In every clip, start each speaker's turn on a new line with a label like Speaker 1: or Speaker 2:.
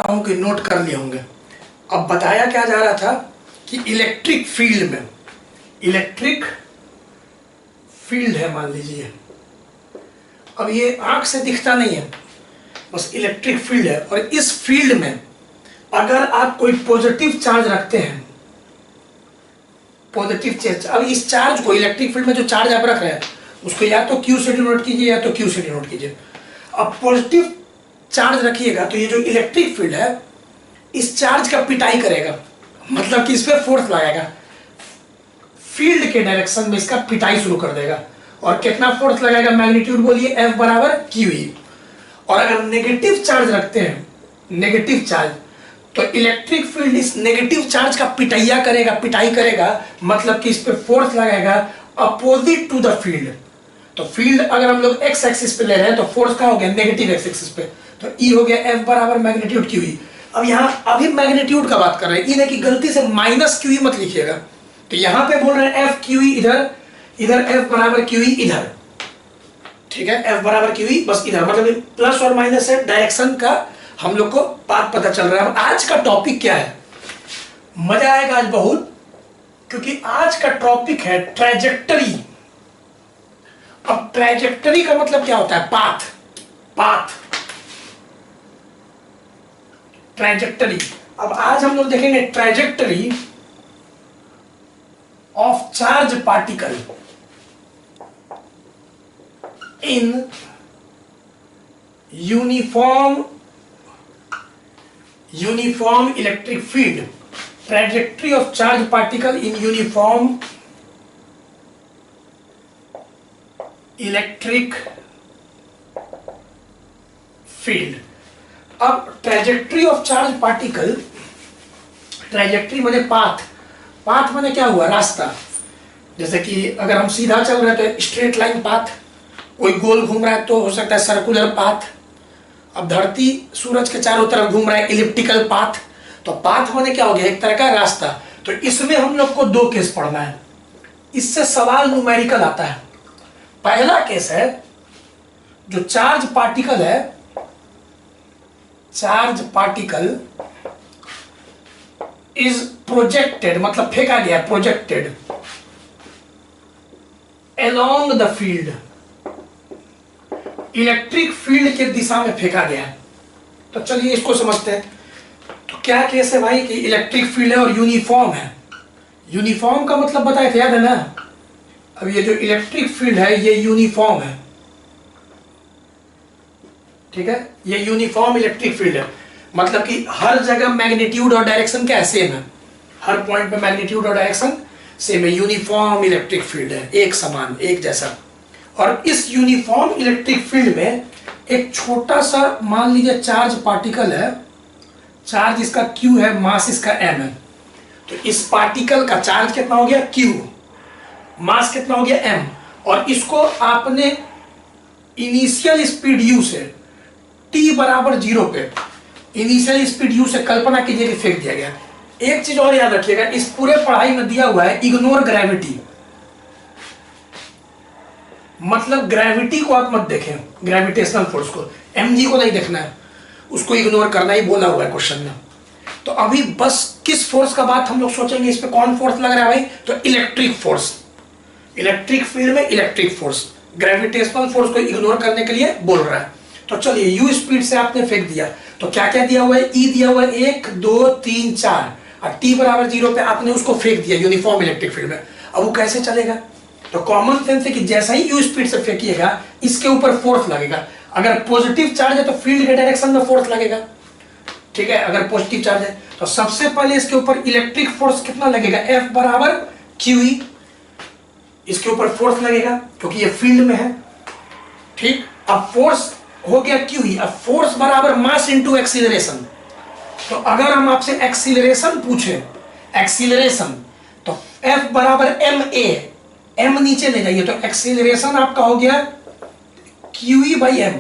Speaker 1: हूं कि नोट कर लिए होंगे। अब बताया क्या जा रहा था कि इलेक्ट्रिक फील्ड में, इलेक्ट्रिक फील्ड है मान लीजिए, अब ये आंख से दिखता नहीं है, बस इलेक्ट्रिक फील्ड है, और इस फील्ड में अगर आप कोई पॉजिटिव चार्ज रखते हैं, पॉजिटिव चार्ज, अब इस चार्ज को, इलेक्ट्रिक फील्ड में जो चार्ज आप रख रहे हैं उसको या तो Q से डिनोट कीजिए या तो Q से डिनोट कीजिए। अब पॉजिटिव चार्ज रखिएगा तो ये जो इलेक्ट्रिक फील्ड है इस चार्ज का पिटाई करेगा, मतलब कि इस पे फोर्स लगाएगा, फील्ड के डायरेक्शन में इसका पिटाई शुरू कर देगा। और कितना फोर्स लगाएगा, मैग्नीट्यूड बोलिए F बराबर QE। और अगर नेगेटिव चार्ज रखते हैं, नेगेटिव चार्ज, तो इलेक्ट्रिक फील्ड इस नेगेटिव चार्ज का पिटाइया करेगा, पिटाई करेगा, मतलब कि इस पे फोर्स लगाएगा अपोजिट टू द फील्ड। तो फील्ड अगर हम लोग x एक्सिस पे ले रहे हैं तो फोर्स का हो गया नेगेटिव x एक्सिस पे, तो E हो गया F बराबर मैग्नीट्यूड QE। अब यहाँ अभी मैग्नीट्यूड का बात कर रहे हैं, ई कि गलती से माइनस QE मत लिखिएगा, तो यहाँ पे बोल रहे हैं F QE इधर, इधर F बराबर QE इधर, ठीक है, F बराबर QE बस इधर, मतलब प्लस और माइनस है, डायरेक्शन का हम लोग को बात पता चल रहा है। अब आज का टॉपिक क्या है, मजा आएगा आज बहुत, क्योंकि आज का टॉपिक है ट्रैजेक्टरी। अब ट्रैजेक्टरी का मतलब क्या होता है, पाथ, पाथ, ट्रैजेक्टरी। अब आज हम लोग देखेंगे trajectory of charge particle in uniform electric field, trajectory of charge particle in uniform electric field। अब trajectory of charge particle, trajectory माने पाथ, पाथ माने क्या हुआ, रास्ता। जैसे कि अगर हम सीधा चल रहे हैं तो स्ट्रेट लाइन पाथ, कोई गोल घूम रहा है तो हो सकता है सर्कुलर पाथ। अब धरती सूरज के चारों तरफ घूम रहा है, इलिप्टिकल पाथ। तो पाथ होने क्या हो गया, एक तरह का रास्ता। तो इसमें हम लोग को दो केस पढ़ना है, इससे सवाल न्यूमेरिकल आता है। पहला केस है जो चार्ज पार्टिकल है, चार्ज पार्टिकल इज प्रोजेक्टेड, मतलब फेंका गया, projected along the field, electric field के दिशा में फेंका गया। तो चलिए इसको समझते हैं। तो क्या केस है भाई कि इलेक्ट्रिक फील्ड है और यूनिफॉर्म है। यूनिफॉर्म का मतलब बताए थे, याद है ना। अब ये जो इलेक्ट्रिक फील्ड है ये यूनिफॉर्म है, ठीक है, ये यूनिफॉर्म इलेक्ट्रिक फील्ड है, मतलब कि हर जगह मैग्नीट्यूड और डायरेक्शन क्या है, सेम है, हर पॉइंट पे मैग्नीट्यूड और डायरेक्शन सेम है। यूनिफॉर्म इलेक्ट्रिक फील्ड है, एक समान, एक जैसा। और इस यूनिफॉर्म इलेक्ट्रिक फील्ड में एक छोटा सा मान लीजिए चार्ज पार्टिकल है, चार्ज इसका Q है, मास इसका M है। तो इस पार्टिकल का चार्ज कितना हो गया Q, मास कितना हो गया M, और इसको आपने इनिशियल स्पीड U से t बराबर 0 पे, इनिशियल स्पीड U से कल्पना कीजिए कि फेंक दिया गया। एक चीज और याद रखिएगा, इस पूरे पढ़ाई में दिया हुआ है इग्नोर ग्रेविटी, मतलब ग्रेविटी को आप मत देखें, ग्रेविटेशनल फोर्स को, mg को नहीं देखना है, उसको इग्नोर करना ही बोला हुआ है क्वेश्चन में। तो अभी बस किस फोर्स का बात हम लोग सोचेंगे, इस पे कौन फोर्स लग रहा है भाई, तो इलेक्ट्रिक फोर्स, इलेक्ट्रिक फील्ड में इलेक्ट्रिक फोर्स, ग्रेविटेशनल फोर्स को इग्नोर करने के लिए बोल रहा है। तो चलिए u स्पीड से आपने फेंक दिया, तो क्या क्या दिया हुआ है, E दिया हुआ है 1 2 3 4, और t बराबर 0 पे आपने उसको फेंक दिया यूनिफॉर्म इलेक्ट्रिक फील्ड में। अब वो कैसे चलेगा, तो कॉमन सेंस है कि जैसा ही u स्पीड से फेंकिएगा इसके ऊपर फोर्स लगेगा। अगर पॉजिटिव चार्ज है तो फील्ड के डायरेक्शन में फोर्स लगेगा, ठीक है, अगर पॉजिटिव चार्ज है तो सबसे पहले इसके ऊपर इलेक्ट्रिक फोर्स कितना लगेगा, F बराबर QE, इसके ऊपर फोर्स लगेगा क्योंकि ये फील्ड में है, ठीक। अब फोर्स हो गया QE, अब फोर्स बराबर मास इनटू एक्सीलरेशन। तो अगर हम आपसे एक्सीलरेशन पूछे, एक्सीलरेशन, तो F बराबर MA, M नीचे ले जाइए, तो एक्सीलरेशन आपका हो गया QE बाई M।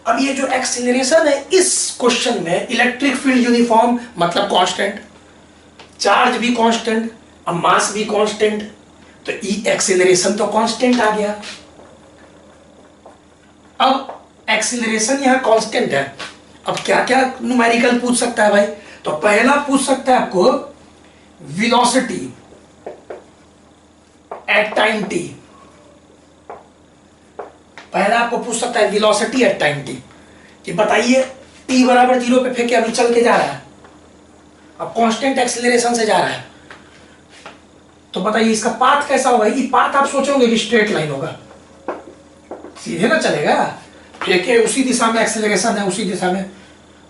Speaker 1: अब ये जो एक्सीलरेशन है इस क्वेश्चन में, इलेक्ट्रिक फील्ड यूनिफॉर्म मतलब कांस्टेंट, चार्ज भी कांस्टेंट और मास भी कांस्टेंट, तो ई एक्सीलरेशन तो कांस्टेंट आ गया। अब एक्सीलरेशन यहां कांस्टेंट है, अब क्या क्या न्यूमेरिकल पूछ सकता है भाई? तो पहला पूछ सकता है आपको वेलोसिटी एट टाइम टी। पहला आपको पूछ सकता है वेलोसिटी एट टाइम टी, कि बताइए टी बराबर 0 पे फेंके, अभी चल के जा रहा है, अब कांस्टेंट एक्सेलरेशन से जा रहा है, तो बताइए इसका पाथ कैसा होगा? ये पाथ आप सोचोगे कि स्ट्रेट लाइन होगा, सीधे ना चलेगा, फेंके उसी दिशा में एक्सेलरेशन है, उसी दिशा में।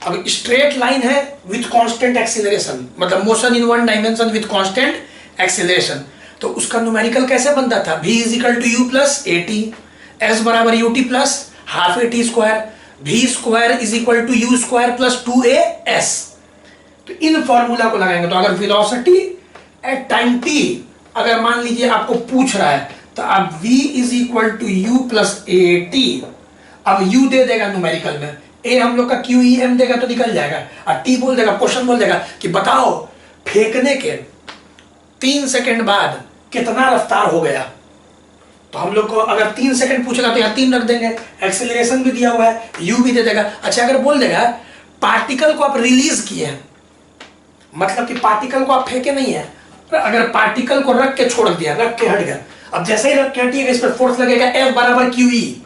Speaker 1: अब स्ट्रेट लाइन है विथ कांस्टेंट एक्सेलरेशन, मतलब motion in one dimension with constant acceleration, तो उसका न्यूमेरिकल कैसे बनता था? v is equal to u plus a t, s बराबर u t plus half a t square, v square is equal to u square plus 2a s। तो इन formula को लगाएंगे, तो अगर वेलोसिटी एट टाइम t अगर मान लीजिए आपको पूछ रहा है, तो आप v is equal to u plus a t, अब u दे देगा न्यूमेरिकल में, a हम लोग का क्यू ई एम देगा तो निकल जाएगा, और t बोल देगा, क्वेश्चन बोल देगा कि बताओ फेंकने के 3 सेकंड बाद कितना रफ्तार हो गया। तो हम लोग को अगर 3 सेकंड पूछेगा तो यहाँ 3 रख देंगे, एक्सेलरेशन भी दिया हुआ है, u भी दे देगा। अच्छा अगर बोल देगा पार्टिकल को आप रिलीज किए हैं, मतलब कि पार्टिकल को आप फेंके नहीं है, अगर पार्टिकल को रख के छोड़ दिया, रख के हट गया, अब जैसे ही रख के हटिएगा इस पर फोर्स लगेगा F बराबर क्यू ई,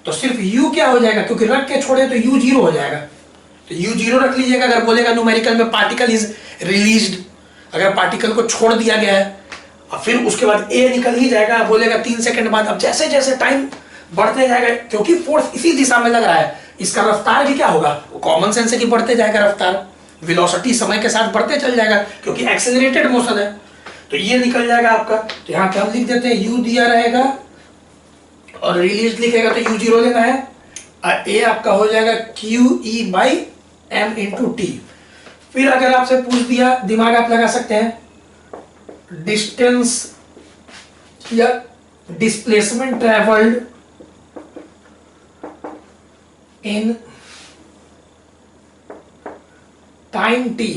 Speaker 1: तो सिर्फ u क्या हो जाएगा, क्योंकि रख के छोड़े तो u 0 हो जाएगा, तो u 0 रख लीजिएगा। अगर बोलेगा न्यूमेरिकल में पार्टिकल इज रिलीज्ड, अगर पार्टिकल को छोड़ दिया गया है, और फिर उसके बाद a निकल ही जाएगा, बोलेगा 3 सेकंड बाद। अब जैसे जैसे टाइम बढ़ते जाएगा, क्योंकि फोर्स इसी दिशा में लग रहा है, इसका रफ्तार भी क्या होगा, कॉमन सेंस है कि बढ़ते जाएगा रफ्तार, वेलोसिटी समय के साथ बढ़ते चल जाएगा, क्योंकि एक्सेलरेटेड मोशन है, तो ये निकल जाएगा आपका। तो यहाँ पे हम लिख देते हैं u दिया रहेगा, और रिलीज लिखेगा तो u 0 लेना है, और a आपका हो जाएगा q e by m into t. फिर अगर आपसे पूछ दिया, दिमाग आप लगा सकते हैं, डिस्टेंस या displacement travelled in time t.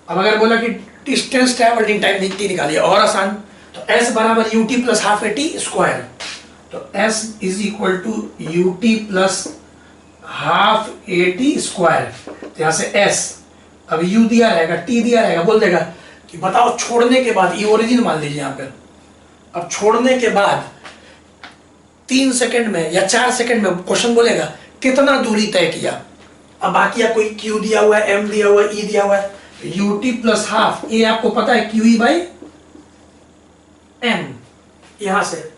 Speaker 1: अब अगर बोला कि distance travelled in time t निकालिए, और आसान, तो s बराबर u t plus half a t square, तो s is equal to u t plus half a t square, तो यहां से s, अब u दिया रहेगा, t दिया रहेगा, बोल देगा कि बताओ छोड़ने के बाद, ये ओरिजिन मान लीजिए यहाँ पे, अब छोड़ने के बाद 3 सेकंड में या 4 सेकंड में क्वेश्चन बोलेगा कितना दूरी तय किया। अब बाकी आपको q दिया हुआ है, m दिया हुआ है, e दिया हुआ है, यू टी प्लस हाफ, ये आपको पता है क्यू ई बाई एम, यहां से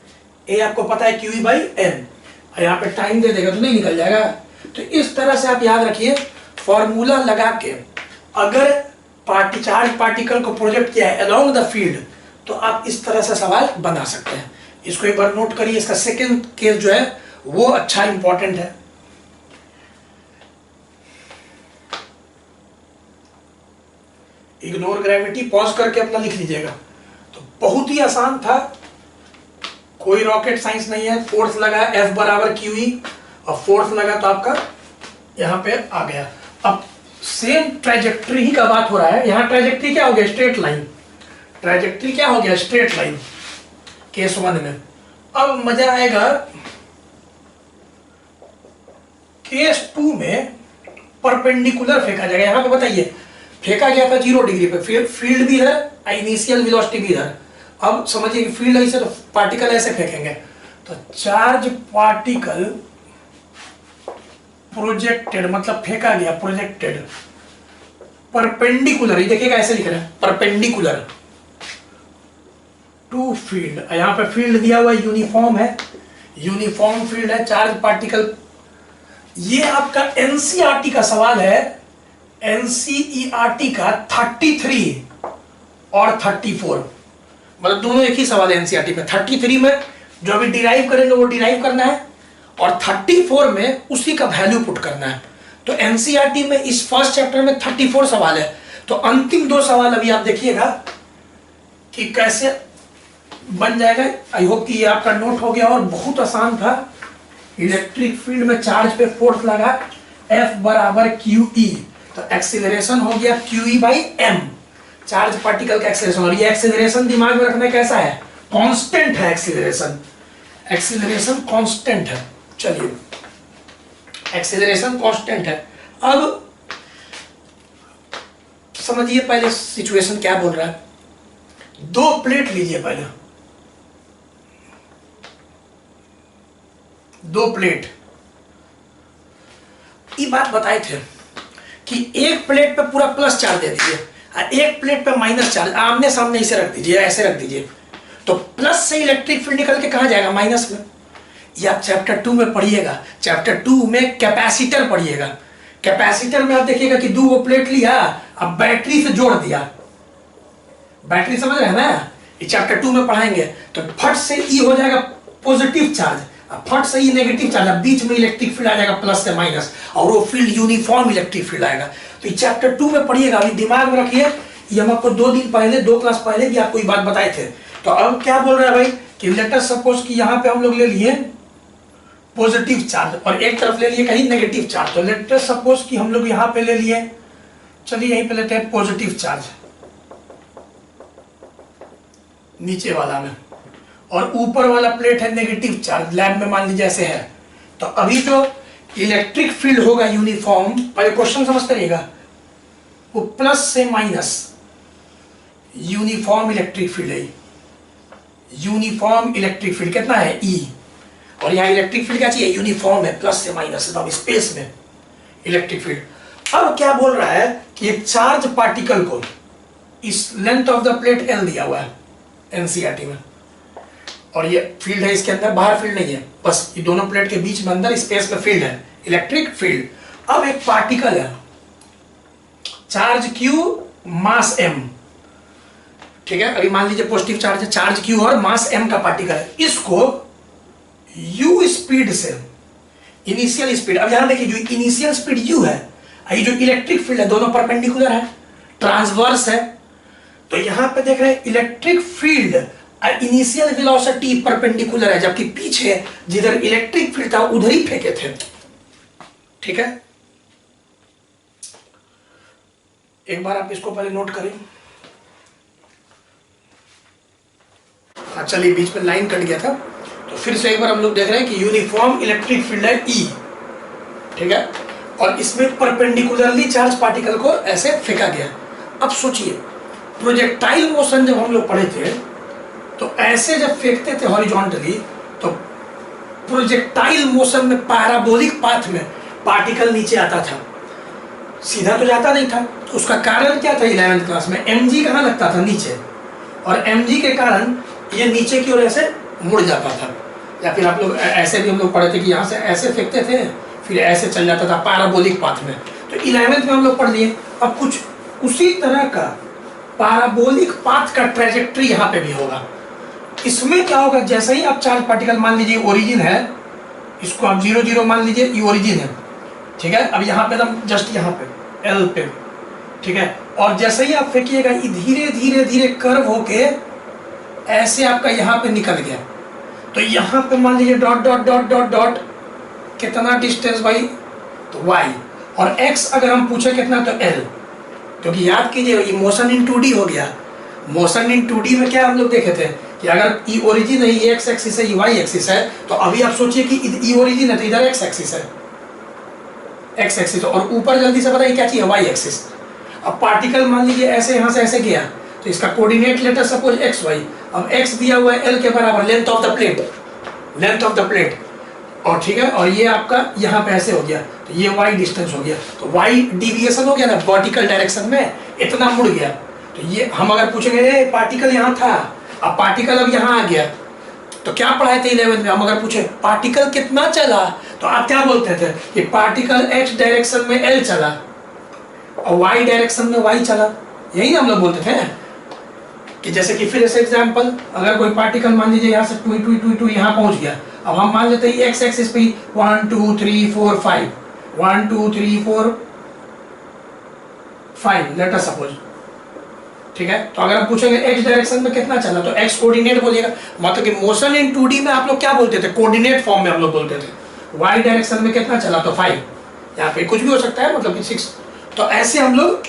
Speaker 1: ए आपको पता है क्यू ई बाई एम, यहाँ पे टाइम दे देगा तो नहीं निकल जाएगा। तो इस तरह से आप याद रखिए, फॉर्मूला लगा के अगर चार्ज पार्टिकल को प्रोजेक्ट किया है अलोंग द फील्ड, तो आप इस तरह से सवाल बना सकते हैं। इसको एक बार नोट करिए, इसका सेकंड केस जो है वो अच्छा इंपॉर्टेंट है। इग्नोर ग्रेविटी पॉज करके अपना लिख लीजिएगा। तो बहुत ही आसान था, कोई रॉकेट साइंस नहीं है। फोर्स लगा F बराबर क्यू ई, और फोर्स लगा तो आपका यहाँ पे आ गया। अब सेम ट्रेजेक्ट्री ही का बात हो रहा है, यहाँ ट्रेजेक्ट्री क्या हो गया, स्ट्रेट लाइन, ट्रेजेक्ट्री क्या हो गया, स्ट्रेट लाइन केस 1 में। अब मजा आएगा केस 2 में, परपेंडिकुलर फेंका जाएगा। यहाँ पे बताइए फेंका गया था 0 डिग्री पे, फील्ड भी है, इनिशियल वेलोसिटी भी है। अब समझिए कि फील्ड ऐसे, तो पार्टिकल ऐसे फेंकेंगे, तो चार्ज पार्टिकल प्रोजेक्टेड, मतलब फेंका गया, प्रोजेक्टेड परपेंडिकुलर, ये देखिएगा ऐसे लिख रहे हैं, परपेंडिकुलर टू फील्ड। यहाँ पे फील्ड दिया हुआ यूनिफॉर्म है, यूनिफॉर्म फील्ड है, चार्ज पार्टिकल। ये आपका एनसीईआरटी का सवाल है, एनसीईआरटी का 33 और 34, मतलब दोनों एक ही सवाल है एनसीईआरटी में। 33 में जो अभी डिराइव करेंगे वो डिराइव करना है, और 34 में उसी का वैल्यू पुट करना है। तो एनसीईआरटी में इस फर्स्ट चैप्टर में 34 सवाल है, तो अंतिम 2 सवाल अभी आप देखिएगा कि कैसे बन जाएगा। आई होप कि ये आपका नोट हो गया, और बहुत आसान था। इलेक्ट्रिक फील्ड में चार्ज पे फोर्स लगा F बराबर क्यू ई, तो एक्सीलरेशन हो गया q e by m, charge particle का एक्सीलरेशन। और ये एक्सीलरेशन दिमाग में रखना कैसा है, कांस्टेंट है एक्सीलरेशन, एक्सीलरेशन कांस्टेंट है। चलिए एक्सीलरेशन कांस्टेंट है, अब समझिए पहले सिचुएशन क्या बोल रहा है। दो प्लेट लीजिए, पहले दो प्लेट। ये बात बताए थे कि एक प्लेट पे पूरा प्लस चार्ज दे दीजिए और एक प्लेट पे माइनस चार्ज, आमने सामने इसे रख दीजिए, ऐसे रख दीजिए, तो प्लस से इलेक्ट्रिक फील्ड निकल के कहां जाएगा? माइनस में। ये आप चैप्टर 2 में पढ़िएगा, चैप्टर 2 में कैपेसिटर पढ़िएगा। कैपेसिटर में आप देखिएगा कि दो प्लेट लिया, अब बैटरी से जोड़ दिया, बैटरी समझ रहे हैं ना, ये चैप्टर 2 में पढ़ाएंगे। तो फट से ई हो जाएगा पॉजिटिव चार्ज, फट से ये नेगेटिव चार्ज, बीच में इलेक्ट्रिक फील्ड आ जाएगा प्लस से माइनस, और वो फील्ड यूनिफॉर्म इलेक्ट्रिक फील्ड आएगा। तो ये चैप्टर 2 में पढ़िएगा, अभी दिमाग में रखिए। ये हम आपको 2 दिन पहले, 2 क्लास पहले भी आपको ये बात बताए थे। तो अब क्या बोल रहा है भाई कि लेट अस सपोज कि यहाँ पे हम लोग ले लिए पॉजिटिव चार्ज और एक तरफ ले लिए कहीं नेगेटिव चार्ज। तो लेट अस सपोज कि हम लोग यहाँ पे ले लिए, चलिए यहीं पे लेते हैं पॉजिटिव चार्ज नीचे वाला में, और ऊपर वाला प्लेट है नेगेटिव चार्ज, लैब में मान लीजिए ऐसे है। तो अभी जो इलेक्ट्रिक फील्ड होगा यूनिफॉर्म, पहले क्वेश्चन समझते रहिएगा, वो प्लस से माइनस यूनिफॉर्म इलेक्ट्रिक फील्ड है। यूनिफॉर्म इलेक्ट्रिक फील्ड कितना है? E। और यहाँ इलेक्ट्रिक फील्ड क्या चाहिए? यूनिफॉर्म है, प्लस से माइनस, एकदम स्पेस में इलेक्ट्रिक फील्ड। अब क्या बोल रहा है कि एक चार्ज पार्टिकल को, इस length of the plate L दिया हुआ है एनसीईआरटी में, और ये फील्ड है इसके अंदर, बाहर फील्ड नहीं है, बस ये दोनों प्लेट के बीच में अंदर स्पेस में फील्ड है, इलेक्ट्रिक फील्ड। अब एक पार्टिकल है, चार्ज Q, मास M, ठीक है, अभी मान लीजिए पॉजिटिव चार्ज है, चार्ज Q और मास M का पार्टिकल है। इसको U स्पीड से, इनिशियल स्पीड, अब यहां देखिए जो इनिशियल स्पीड U है, ये जो इलेक्ट्रिक फील्ड है दोनों परपेंडिकुलर है, ट्रांसवर्स है। तो यहां पे देख रहे हैं electric field initial velocity perpendicular है, जबकि पीछे जिधर इलेक्ट्रिक फील्ड था उधर ही फेंके थे। ठीक है, एक बार आप इसको पहले नोट करें। हाँ चलिए, बीच में लाइन कट गया था, तो फिर से एक बार हम लोग देख रहे हैं कि यूनिफॉर्म इलेक्ट्रिक फील्ड है E, ठीक है, और इसमें परपेंडिकुलरली चार्ज पार्टिकल को ऐसे फेंका गया। अब सोचिए, प्रोजेक्टाइल मोशन जब हम लोग पढ़े थे तो ऐसे जब फेंकते थे हॉरिजॉन्टली, तो प्रोजेक्टाइल मोशन में पैराबोलिक पाथ में पार्टिकल नीचे आता था, सीधा तो जाता नहीं था। उसका कारण क्या था? 11th क्लास में mg कहाँ लगता था? नीचे, और mg के कारण ये नीचे की ओर ऐसे मुड़ जाता था। या फिर आप लोग ऐसे भी हम लोग पढ़े थे कि यहाँ से ऐसे फेंकते थे, फिर ऐसे चल जाता था पैराबोलिक पाथ में। तो 11th में हम लोग पढ़ लिए। अब कुछ उसी तरह का पैराबोलिक पाथ का ट्रेजेक्ट्री यहाँ पे भी होगा। इसमें क्या होगा, जैसे ही आप चार्ज पार्टिकल, मान लीजिए ओरिजिन है, इसको आप 0 0 मान लीजिए, ये ओरिजिन है, ठीक है, अब यहाँ पे एकदम जस्ट यहाँ पे L पे, ठीक है, और जैसे ही आप फेंकिएगा ये धीरे धीरे धीरे कर्व होके ऐसे आपका यहाँ पे निकल गया। तो यहाँ पे मान लीजिए dot dot dot dot dot, कितना डिस्टेंस भाई? तो y, और x अगर हम पूछे कितना तो L, क्योंकि याद कीजिए ये मोशन इन 2D हो गया। मोशन इन 2D में क्या हम लोग देखे थे कि अगर ई ओरिजिन है, ये x एक्सिस है, ये y एक्सिस है, तो अभी आप सोचिए कि ई ओरिजिन है तो इधर x एक्सिस है, x एक्सिस, और ऊपर जल्दी से बताइए क्या चाहिए? y axis. अब पार्टिकल मान लीजिए ऐसे यहाँ से ऐसे गया, तो इसका coordinate later suppose x y, अब x दिया हुआ है L के बराबर, length of the plate, length of the plate, और ठीक है, और ये आपका यहाँ पे ऐसे हो गया, तो ये y डिस्टेंस हो गया, तो y डिविएशन हो गया ना वर्टिकल डायरेक्शन में, इतना मुड़ गया। तो ये हम अगर पूछेंगे पार्टिकल यहाँ था, अब पार्टिकल अब यहाँ आ गया, तो क्या पढ़ाए थे 11th में? हम अगर पूछे पार्टिकल कितना चला, तो आप क्या बोलते थे कि पार्टिकल x डायरेक्शन में L चला और y डायरेक्शन में y चला, यही हम लोग बोलते थे। कि जैसे कि फिर ऐसे एग्जांपल, अगर कोई पार्टिकल मान लीजिए यहाँ से टू टू टू टू यहाँ पहुँच गया, अब हम मान लेते हैं x एक्सिस पे 1 2 3 4 5, 1 2 3 4 5 लेट अस सपोज, ठीक है। तो अगर हम पूछेंगे x डायरेक्शन में कितना चला, तो x कोऑर्डिनेट बोलिएगा। मतलब कि मोशन इन 2D में आप लोग क्या बोलते थे? कोऑर्डिनेट फॉर्म में हम लोग बोलते थे। y डायरेक्शन में कितना चला, तो 5, यहाँ पे कुछ भी हो सकता है, मतलब कि 6, तो ऐसे हम लोग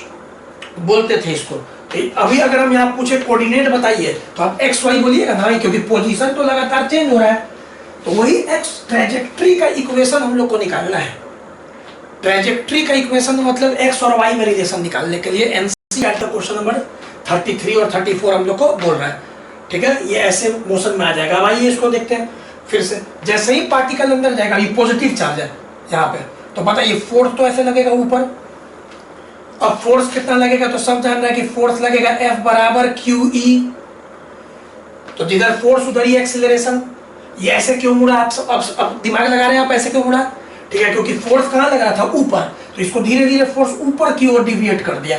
Speaker 1: बोलते थे इसको। तो अभी अगर हम यहाँ पूछे कोऑर्डिनेट बताइए, तो आप x y बोलिएगा ना, क्योंकि पोजीशन तो लगातार चेंज हो रहा है। तो वही x ट्रेजेक्ट्री का इक्वेशन हम लोग को निकालना है। ट्रेजेक्ट्री का इक्वेशन मतलब एक्स और वाई में रिलेशन निकालने के लिए एनसीईआरटी का क्वेश्चन नंबर 33 और 34 हम लोग को बोल रहा है, ठीक है। ये ऐसे मोशन में आ जाएगा। अब आइए इसको देखते हैं फिर से। जैसे ही पार्टिकल अंदर जाएगा, ये पॉजिटिव चार्ज है यहाँ पे, तो बताइए फोर्स तो ऐसे लगेगा ऊपर। अब फोर्स कितना लगेगा, तो सब जान रहे हैं कि फोर्स लगेगा F बराबर QE। तो जिधर फोर्स उधर ही एक्सीलरेशन। ये ऐसे क्यों मुड़ा, अब दिमाग लगा रहे हैं आप, ऐसे क्यों मुड़ा, ठीक है, क्योंकि फोर्स कहाँ लगा था, ऊपर। तो इसको धीरे धीरे फोर्स ऊपर की ओर डिविएट कर दिया,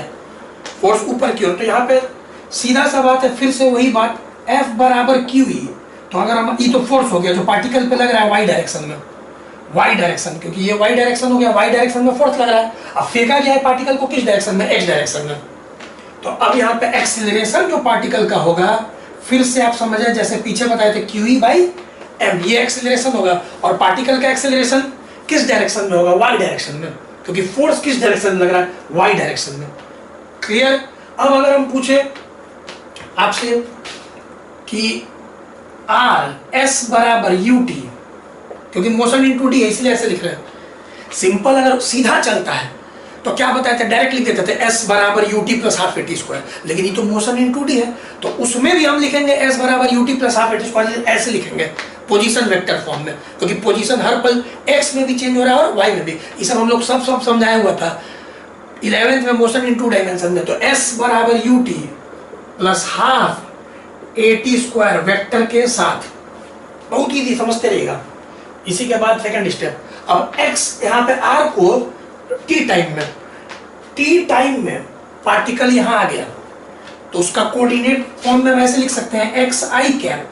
Speaker 1: फोर्स ऊपर की ओर। तो यहाँ पे सीधा सा बात है, फिर से वही बात, F बराबर QE। तो अगर हम, ये तो फोर्स हो गया जो पार्टिकल पे लग रहा है वाई डायरेक्शन में, वाई डायरेक्शन, क्योंकि ये वाई डायरेक्शन हो गया, वाई डायरेक्शन में फोर्स लग रहा है। अब फेंका गया है पार्टिकल को किस डायरेक्शन में, एक्स डायरेक्शन में। तो अब यहाँ पे एक्सीलरेशन जो पार्टिकल का होगा, फिर से आप समझ रहे, जैसे पीछे बताए थे QE बाई M, ये एक्सीलरेशन होगा। और पार्टिकल का एक्सीलरेशन किस डायरेक्शन में होगा, वाई डायरेक्शन में, क्योंकि फोर्स किस डायरेक्शन में लग रहा है, वाई डायरेक्शन में। क्लियर। अब अगर हम पूछे आपसे कि RS बराबर UT, क्योंकि मोशन इन 2D है इसलिए ऐसे लिख रहे हैं। सिंपल अगर सीधा चलता है तो क्या बताते थे, डायरेक्ट लिख देते थे S बराबर UT plus half AT square. लेकिन ये तो मोशन इन 2D है, तो उसमें भी हम लिखेंगे S बराबर UT plus half AT square, ऐसे लिखेंगे पोजीशन वेक्टर फॉर्म में, क्योंकि पोजीशन हर पल x में भी चेंज हो रहा है और y में भी। ये सब हम लोग सब समझाया हुआ था 11th में मोशन इन 2 डायमेंशन में। तो S बराबर UT plus half AT square vector के साथ, बहुत ईजी, समझते रहेगा। इसी के बाद सेकंड स्टेप, अब x यहाँ पे r को t टाइम में पार्टिकल यहाँ आ गया, तो उसका कोऑर्डिनेट फॉर्म में वैसे लिख सकते हैं xi cap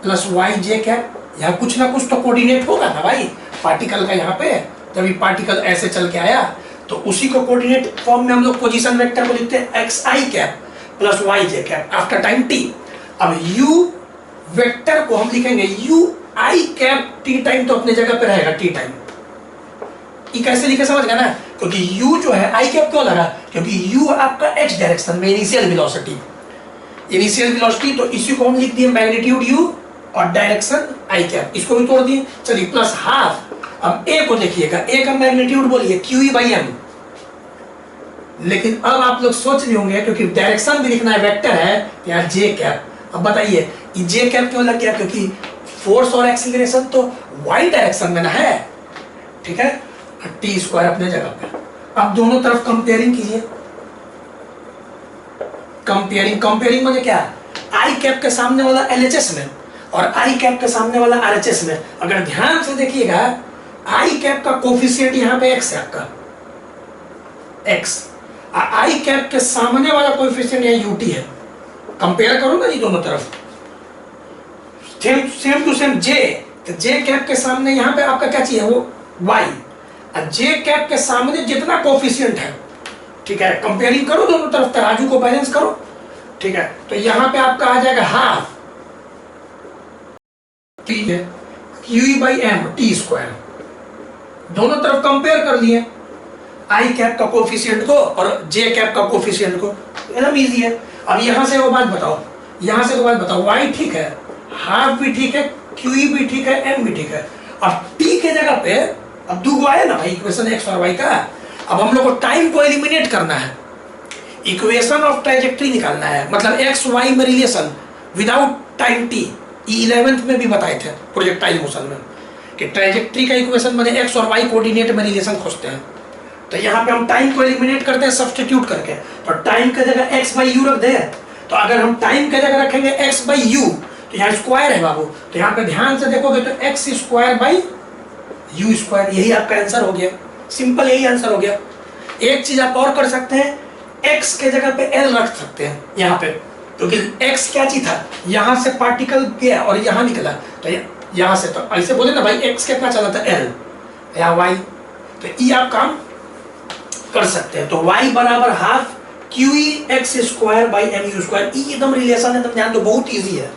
Speaker 1: plus yj cap. यहाँ कुछ ना कुछ तो कोऑर्डिनेट होगा ना भाई पार्टिकल का। यहाँ पे जब ये पार्टिकल ऐसे चल के आया, तो उसी को कोऑर्डिनेट फॉर्म में हम लोग पोजीशन वेक्टर को लिखते हैं xi cap plus yj cap after time t। अब u वेक्टर को हम लिखेंगे ui कैप, t टाइम तो अपने जगह पे रहेगा, t टाइम। ये कैसे लिखे समझ गया ना, क्योंकि u जो है i कैप क्यों लगा, क्योंकि u आपका x डायरेक्शन में इनिशियल वेलोसिटी, तो इसी को हम लिख दिए मैग्नीट्यूड u और डायरेक्शन i कैप, इसको भी तोड़ दिए। चलिए प्लस हाफ। अब a को देखिएगा, a का मैग्नीट्यूड बोलिए QE बाई m। लेकिन अब आप लोग सोच रहे होंगे, क्योंकि डायरेक्शन भी लिखना है, वेक्टर है, यहाँ j कैप। अब बताइए ये j कैप क्यों लग गया, क्योंकि फोर्स और एक्सीलरेशन तो y डायरेक्शन में ना है, ठीक है। t स्क्वायर अपने जगह पे। अब दोनों तरफ कंपेयरिंग कीजिए। कंपेयरिंग मतलब क्या, i कैप के सामने वाला LHS में और i कैप के सामने वाला RHS में। अगर ध्यान से देखिएगा, i कैप का कोफिशिएंट यहाँ पे x है आपका, x, i कैप के सामने वाला कोफिशिएंट यहाँ ut है। कंपेयर करो ना ये दोनों तरफ, सेम टू सेम j, तो j कैप के सामने यहाँ पे आपका क्या चाहिए, वो y, और j कैप के सामने जितना कोफिशिएंट है, ठीक है, कंपेयरिंग करो दोनों तरफ, तराजू को बैलेंस करो, ठीक है। तो यहाँ पे आपका आ जाएगा हाफ, ठीक है, QE by m t square. दोनों तरफ कंपेयर कर लिए, i कैप का कोफिशिएंट को और j कैप का कोफिशिएंट को, एकदम इजी है। अब यहाँ से वो बात बताओ, y ठीक है, हाफ भी ठीक है, QE भी ठीक है, m भी ठीक है। अब t के जगह पे अब दो गो आया ना भाई इक्वेशन x और y का। अब हम लोग को टाइम को एलिमिनेट करना है, इक्वेशन ऑफ ट्रेजेक्ट्री निकालना है, मतलब x y में relation without time t। 11th में भी बताए थे प्रोजेक्टाइल मोशन में कि ट्रेजेक्ट्री का इक्वेशन मैंने x और y कोऑर्डिनेट में रिलेशन खोजते हैं। तो यहाँ पे हम टाइम को एलिमिनेट करते हैं सब्स्टिट्यूट करके, तो टाइम के जगह x बाई u रख दे। तो अगर हम टाइम के जगह रखेंगे x बाई u, तो यहाँ स्क्वायर है बाबू, तो यहाँ पे ध्यान से देखोगे तो x square by u square, यही आपका आंसर हो गया। सिंपल यही आंसर हो गया। एक चीज आप और कर सकते हैं, x के जगह पे l रख सकते हैं यहाँ पे, क्योंकि x क्या चीज था, यहाँ से पार्टिकल गया और यहाँ निकला, तो यहाँ से, तो ऐसे बोले ना भाई x कितना चला था l या y, तो ये आप काम कर सकते हैं। तो y बराबर half QE x square by mu square, एकदम रिलेशन है, तुम ध्यान दो, बहुत ईजी है।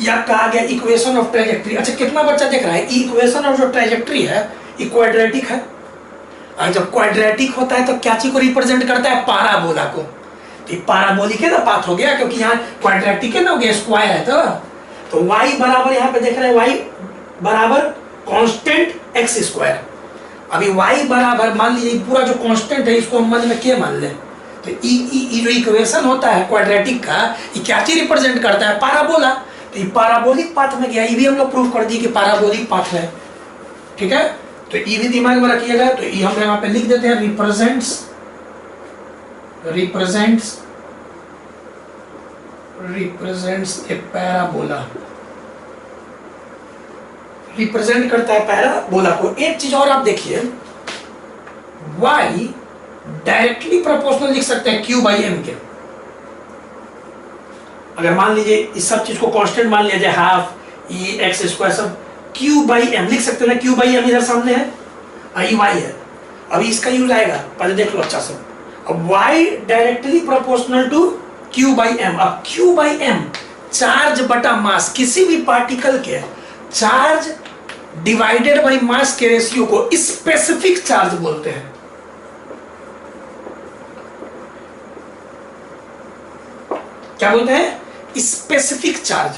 Speaker 1: या कहा गया इक्वेशन ऑफ ट्रेजेक्ट्री। अच्छा कितना बच्चा देख रहा है, इक्वेशन ऑफ जो ट्रेजेक्ट्री है ये क्वाड्रेटिक है, और जब क्वाड्रेटिक होता है तो क्या चीज को रिप्रेजेंट करता है, पाराबोला को। तो पाराबोलिक है ना पाथ हो गया, क्योंकि यहाँ क्वाड्रेटिक है ना हो गया, स्क्वायर है। तो y बराबर यहाँ पे देख रहे हैं, y बराबर कांस्टेंट x स्क्वायर, अभी y बराबर मान लीजिए पूरा जो कांस्टेंट है इसको हम मध्य में k मान लें, तो ई जो इक्वेशन होता है क्वाड्रेटिक का, ये क्या चीज रिप्रेजेंट करता है? पाराबोला। तो ये पाराबोलिक पाथ में गया, ये भी हम लोग प्रूव कर दिए कि पाराबोलिक पाथ है। ठीक है, तो ये भी दिमाग में रखिएगा। तो ये हम यहाँ पे लिख देते हैं, रिप्रेजेंट्स ए पैराबोला, रिप्रेजेंट करता है पैराबोला को। एक चीज और आप देखिए, y डायरेक्टली प्रोपोर्शनल लिख सकते हैं q बाई m के। अगर मान लीजिए इस सब चीज को कांस्टेंट मान लिया जाए, हाफ e x स्क्वायर सब q बाई m लिख सकते हैं ना, q बाई m इधर सामने है, ये y है। अभी इसका यूज आएगा, पहले देख लो अच्छा से। अब y directly proportional to q by m। अब q बाई m चार्ज बटा मास, किसी भी पार्टिकल के चार्ज डिवाइडेड बाई मास के रेशियो को स्पेसिफिक चार्ज बोलते हैं। क्या बोलते हैं? Specific charge.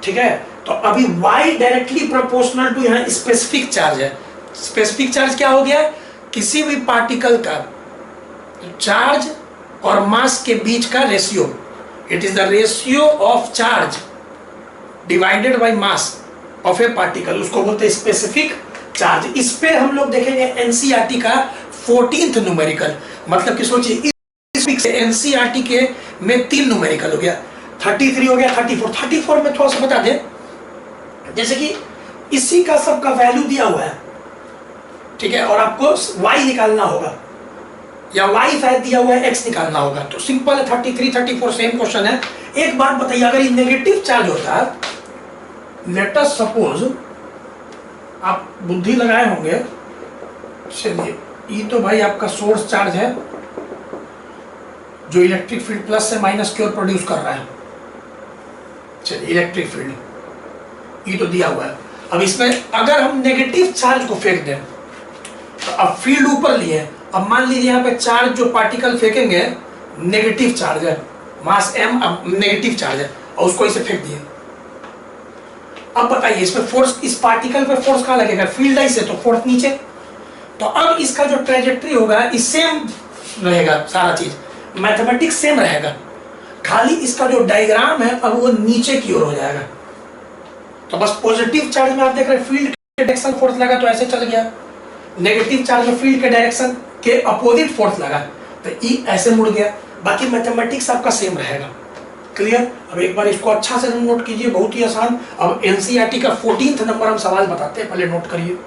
Speaker 1: ठीक है, तो अभी y डायरेक्टली प्रोपोर्शनल टू यहां स्पेसिफिक चार्ज है। स्पेसिफिक चार्ज क्या हो गया? किसी भी पार्टिकल का चार्ज और मास के बीच का ratio. It is the ratio of charge divided by mass of A particle, उसको बोलते हैं स्पेसिफिक चार्ज। इस पे हम लोग देखेंगे एनसीईआरटी का 14th न्यूमेरिकल। मतलब कि सोचिए इस एनसीईआरटी के में 3 न्यूमेरिकल हो गया, 33 हो गया, 34 में थोड़ा सा बता दे। जैसे कि इसी का सबका वैल्यू दिया हुआ है, ठीक है, और आपको y निकालना होगा, या y शायद दिया हुआ है, x निकालना होगा। तो सिंपल है, 33, 34 सेम क्वेश्चन है। एक बात बताइए, अगर ये नेगेटिव चार्ज होता, लेट अस सपोज, आप बुद्धि लगाए होंगे, चलिए ये तो भाई आपका सोर्स चार्ज है जो इलेक्ट्रिक फील्ड प्लस से माइनस की ओर प्रोड्यूस कर रहा है। चलिए इलेक्ट्रिक फील्ड ये तो दिया हुआ है। अब इसमें अगर हम नेगेटिव चार्ज को फेंक दें, तो अब फील्ड ऊपर लिए, अब मान लीजिए यहाँ पे चार्ज जो पार्टिकल फेंकेंगे नेगेटिव चार्ज है, मास m अब नेगेटिव चार्ज है, और उसको इसे फेंक दिए। अब बताइए इसमें फोर्स, इस पार्टिकल पे फोर्स कहाँ लगेगा? फील्ड है इसे, तो फोर्स नीचे। तो अब इसका जो ट्रेजेक्ट्री होगा इस सेम रहेगा, सारा चीज मैथमेटिक्स सेम रहेगा, खाली इसका जो डायग्राम है अब वो नीचे की ओर हो जाएगा। तो बस पॉजिटिव चार्ज में आप देख रहे हैं फील्ड के डायरेक्शन फोर्स लगा तो ऐसे चल गया, नेगेटिव चार्ज में फील्ड के डायरेक्शन के अपोजिट फोर्स लगा तो ई ऐसे मुड़ गया। बाकी मैथमेटिक्स आपका सेम रहेगा। क्लियर? अब एक बार इसको अच्छा से नोट कीजिए, बहुत ही आसान। अब एनसीईआरटी का 14th नंबर हम सवाल बताते हैं, पहले नोट करिए।